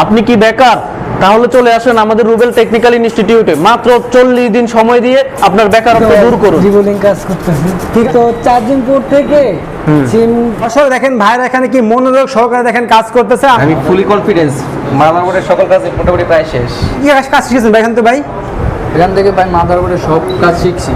আপনি কি বেকার? তাহলে চলে আসেন আমাদের রুবেল টেকনিক্যাল ইনস্টিটিউটে। মাত্র 40 দিন সময় দিয়ে আপনার বেকারত্ব দূর করুন। রিবোলিং কাজ করতেছি ঠিক তো, চার্জিং পোর্ট থেকে সিম। আসলে দেখেন ভাইরা এখানে কি মনোযোগ সহকারে দেখেন কাজ করতেছে। আমি ফুলি কনফিডেন্স, মাদারবোর্ডের সকল কাজ মোটামুটি প্রায় শেষ। কি কাজ শিখেছেন ভাই এখান থেকে ভাই? এখান থেকে ভাই মাদারবোর্ডের সব কাজ শিখছি।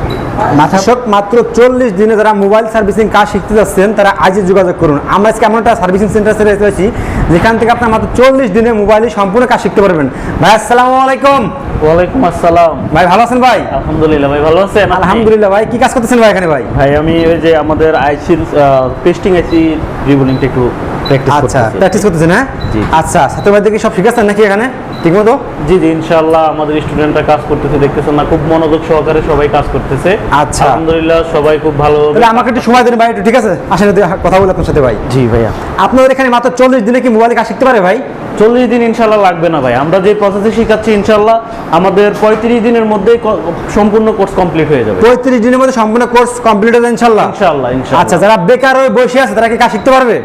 দর্শক, মাত্র 40 দিনে যারা মোবাইল সার্ভিসিং কাজ শিখতে যাচ্ছেন তারা আজই যোগাযোগ করুন। আমরা আজকে এমন একটা সার্ভিসিং সেন্টার রয়েছি যেখান থেকে আপনার মাত্র 40 দিনে মোবাইলে সম্পূর্ণ কাজ শিখতে পারবেন। ভাই আসসালামু আলাইকুম। ওয়ালাইকুম আসসালাম। ভাই ভালো আছেন ভাই? আলহামদুলিল্লাহ ভাই, ভালো আছেন? আলহামদুলিল্লাহ। ভাই কি কাজ করতেছেন ভাই এখানে ভাই? ভাই আমি ওই যে আমাদের আইসির টেস্টিং আইসি রিবোলিংটা একটু প্র্যাকটিস আচ্ছা, করতেছি। প্র্যাকটিস করতেছেন হ্যাঁ? জি। আচ্ছা, ছাত্র ভাইদের কি সব শিখাচ্ছেন নাকি এখানে ঠিকমতো? জি জি, ইনশাআল্লাহ আমাদের স্টুডেন্টরা কাজ করতেছে, দেখতেছেন না, খুব মনোযোগ সহকারে সবাই কাজ করতেছে। আচ্ছা। আলহামদুলিল্লাহ সবাই খুব ভালো। তাহলে আমাকে একটু সময় দিন ভাই, একটু ঠিক আছে? আসেন একটু কথা বলি আপনার সাথে ভাই। জি ভাইয়া। আপনাদের এখানে মাত্র 40 দিনে কি মোবাইলে কাজ শিখতে পারে ভাই? 40 দিন ইনশাআল্লাহ লাগবে না ভাই। আমরা যে প্রসেসে শিখাচ্ছি ইনশাআল্লাহ আমাদের 35 দিনের মধ্যেই সম্পূর্ণ কোর্স কমপ্লিট হয়ে যাবে। 35 দিনের মধ্যে সম্পূর্ণ কোর্স কমপ্লিট হবে ইনশাআল্লাহ। ইনশাআল্লাহ ইনশাআল্লাহ। আচ্ছা, যারা বেকার হয়ে বসে আছে তারা কি কাজ শিখতে পারবে?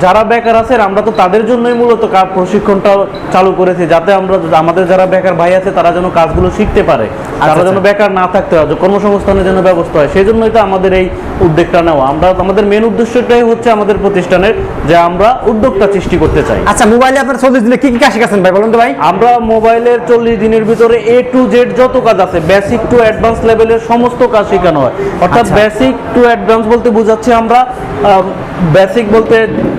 যারা বেকার আছেন আমরা তো তাদের জন্যই মূলত প্রশিক্ষণটা চালু করেছি, যাতে আমরা আমাদের যারা বেকার ভাই আছে তারা যেন কাজগুলো শিখতে পারে, তারা যেন বেকার না থাকতে হয়, কর্মসংস্থানের জন্য ব্যবস্থা হয়। সেই জন্যই তো আমাদের এই উদ্যোগটা নেওয়া। আমাদের মেন উদ্দেশ্যটাই হচ্ছে আমাদের প্রতিষ্ঠানের যে আমরা উদ্যোগটা সৃষ্টি করতে চাই। আচ্ছা, মোবাইলে আপনার 40 দিনে কি কি কাজ শিখাচ্ছেন ভাই বলুন তো ভাই? আমরা মোবাইলের 40 দিনের ভিতরে A to Z যত কাজ আছে, বেসিক টু অ্যাডভান্স লেভেলের সমস্ত কাজ শেখানো হয়। অর্থাৎ বেসিক টু অ্যাডভান্স বলতে বোঝাচ্ছি আমরা বেসিক বলতে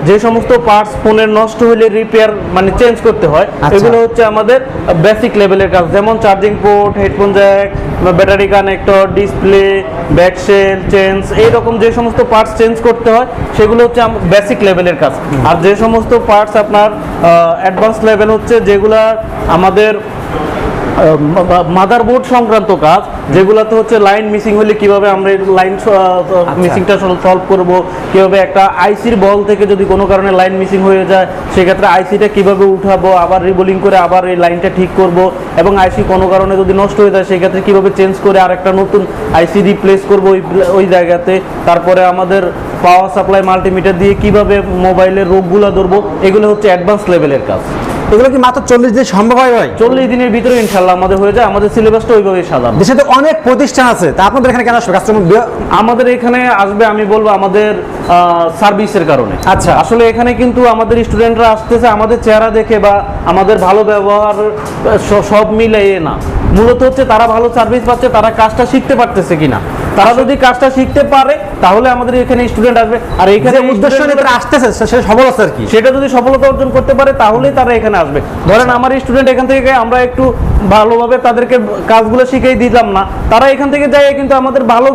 যে সমস্ত পার্টস ফোনের নষ্ট হলে রিপেয়ার মানে চেঞ্জ করতে হয়, এগুলো হচ্ছে আমাদের বেসিক লেভেলের কাজ। যেমন charging port, headphone Jack, battery connector, display, back shell change, এইরকম যে সমস্ত পার্টস চেঞ্জ করতে হয় সেগুলো হচ্ছে বেসিক লেভেলের কাজ। আর যে সমস্ত পার্টস আপনার অ্যাডভান্স লেভেল হচ্ছে যেগুলা আমাদের মাদারবোর্ড সংক্রান্ত কাজ, যেগুলোতে হচ্ছে লাইন মিসিং হলে কিভাবে আমরা লাইন মিসিংটা সলভ করব, কিভাবে একটা আইসির বল থেকে যদি কোনো কারণে লাইন মিসিং হয়ে যায় সেক্ষেত্রে আইসিটা কিভাবে উঠাবো, আবার রিবোলিং করে আবার এই লাইনটা ঠিক করব, এবং আইসি কোনো কারণে যদি নষ্ট হয়ে যায় সেক্ষেত্রে কিভাবে চেঞ্জ করে আরেকটা নতুন আইসি রিপ্লেস করব ওই জায়গাতে। তারপরে আমাদের পাওয়ার সাপ্লাই মাল্টিমিটার দিয়ে কিভাবে মোবাইলের রোগগুলো ধরবো, এগুলো হচ্ছে অ্যাডভান্স লেভেলের কাজ। এগুলো কি মাত্র 40 দিনে সম্ভব হয় ভাই? 40 দিনের ভিতরে ইনশাআল্লাহ আমাদের হয়ে যায়। আমাদের সিলেবাসটা ওইভাবেই সাজানো। দেশে তো অনেক প্রতিষ্ঠান আছে, তা আপনাদের এখানে কেন আসবে কাস্টমার? আমাদের এখানে আসবে আমি বলবো আমাদের সার্ভিসের কারণে। আচ্ছা, আসলে এখানে কিন্তু আমাদের স্টুডেন্টরা আসতেছে আমাদের চেহারা দেখে বা আমাদের ভালো ব্যবহার সব মিলিয়ে না, মূলত হচ্ছে তারা ভালো সার্ভিস পাচ্ছে, তারা কাজটা শিখতে পারতেছে কিনা। তারা যদি কাজটা শিখতে পারে তাহলে আমাদের এখানে স্টুডেন্ট আসবে। আর এখানে উদ্দেশ্য নিয়ে তারা আসতেছে সেটা সফলতা আর কি, সেটা যদি সফলতা অর্জন করতে পারে তাহলেই তারা এখানে আসবে। ধরেন আমার স্টুডেন্ট এখান থেকে আমরা একটু ভালোভাবে তাদেরকে কাজগুলো শিখিয়ে দিলাম না, তারা এখান থেকে যায় কিন্তু আমাদের ভালো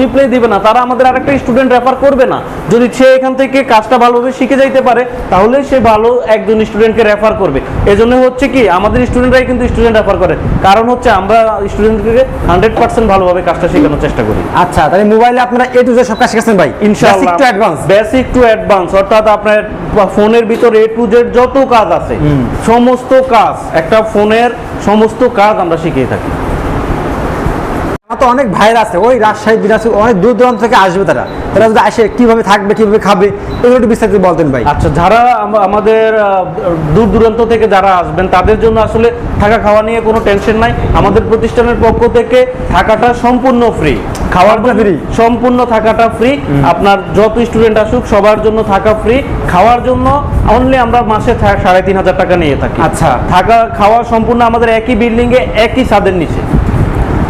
রিপ্লাই দিবে না, তারা আমাদের আরেকটা স্টুডেন্ট রেফার করবে না। যদি সে এখান থেকে কাজটা ভালোভাবে শিখে যাইতে পারে তাহলে সে ভালো একজন স্টুডেন্টকে রেফার করবে। এজন্য হচ্ছে কি আমাদের স্টুডেন্টরাই কিন্তু স্টুডেন্ট রেফার করে, কারণ হচ্ছে আমরা স্টুডেন্টকে 100% ভালোভাবে কাজটা শেখানোর চেষ্টা করি। আচ্ছা, তাহলে মোবাইলে আপনারা A to Z সব কাজ শিখাচ্ছেন ভাই ইনশাআল্লাহ। Basic to advance. Basic to advance অর্থাৎ আপনার ফোনের ভিতরে A to Z যত কাজ আছে সমস্ত কাজ, একটা ফোনের সমস্ত কাজ আমরা শিখিয়ে থাকি। তো অনেক ভাইরা আছে ওই রাজশাহী, দিনাজপুর, অনেক দূর দূরান্ত থেকে আসবে, তারা যদি আসে কিভাবে থাকবে, কিভাবে খাবে, এগুলো একটু বিস্তারিত বলতেন ভাই। আচ্ছা, যারা আমাদের দূর দূরান্ত থেকে যারা আসবেন তাদের জন্য আসলে থাকা খাওয়া নিয়ে কোনো টেনশন নাই। আমাদের প্রতিষ্ঠানের পক্ষ থেকে থাকাটা সম্পূর্ণ ফ্রি, খাওয়াটা ফ্রি, সম্পূর্ণ থাকাটা ফ্রি। আপনার যত স্টুডেন্ট আসুক সবার জন্য থাকা ফ্রি, খাওয়ার জন্য অনলি আমরা মাসে 3,500 টাকা নিয়ে থাকি। আচ্ছা, থাকা খাওয়া সম্পূর্ণ আমাদের একই বিল্ডিংয়ে একই ছাদের নিচে।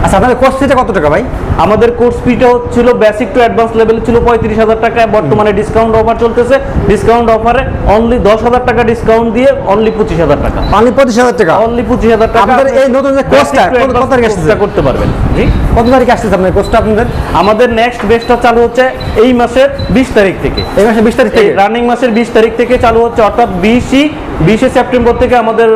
আচ্ছা, আপনাদের কোর্স ফিটা কত টাকা ভাই? আমাদের কোর্স ফিটা ছিল বেসিক টু অ্যাডভান্স লেভেল ছিল 35,000 টাকা। বর্তমানে ডিসকাউন্ট অফার চলতেছে, ডিসকাউন্ট অফারে অনলি 10,000 টাকা ডিসকাউন্ট দিয়ে অনলি 25,000 টাকা, অনলি 25,000 টাকা, অনলি 25,000 টাকা। আপনাদের এই নতুন যে কোর্সটা কত তারিখ আসছে করতে পারবেন? জি, কত তারিখ আসছে আপনাদের কোর্সটা? আপনাদের আমাদের নেক্সট বেচটা চালু হচ্ছে এই মাসের 20 তারিখ থেকে। এই মাসের 20 তারিখ থেকে, রানিং মাসের 20 তারিখ থেকে চালু হচ্ছে, অর্থাৎ 20 সেপ্টেম্বর থেকে আমাদের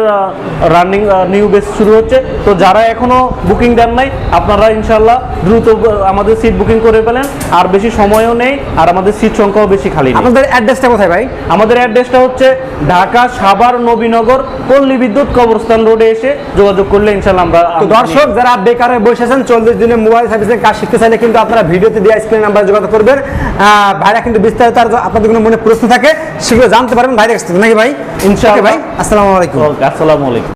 রানিং নিউ বেচ শুরু হচ্ছে। তো যারা এখনো বুকিং দেন নাই আপনারা ইনশাআল্লাহ দ্রুত আমাদের সিট বুকিং করে ফেলেন, আর বেশি সময়ও নেই, আর আমাদের সিট সংখ্যাও বেশি খালি নেই। আমাদের অ্যাড্রেসটা কোথায় ভাই? আমাদের অ্যাড্রেসটা হচ্ছে ঢাকা সাভার নবীনগর পল্লী বিদ্যুৎ কবরস্থান রোডে এসে যোগাযোগ করলে ইনশাআল্লাহ আমরা। দর্শক যারা বেকার হয়ে বসেছেন 40 দিনে দিনে মোবাইল সার্ভিসিং কাজ শিখতে চাইলে কিন্তু আপনারা ভিডিওতে দেওয়া স্ক্রিন নাম্বার যোগাযোগ করবেন। ভাইরা কিন্তু বিস্তারিত আর আপনাদের কোনো মনে প্রশ্ন থাকে সেগুলো জানতে পারবেন ভাইয়ের কাছ থেকে, নাকি ভাই? ইনশাআল্লাহ ভাই, আসসালামু আলাইকুম। আসসালামু আলাইকুম।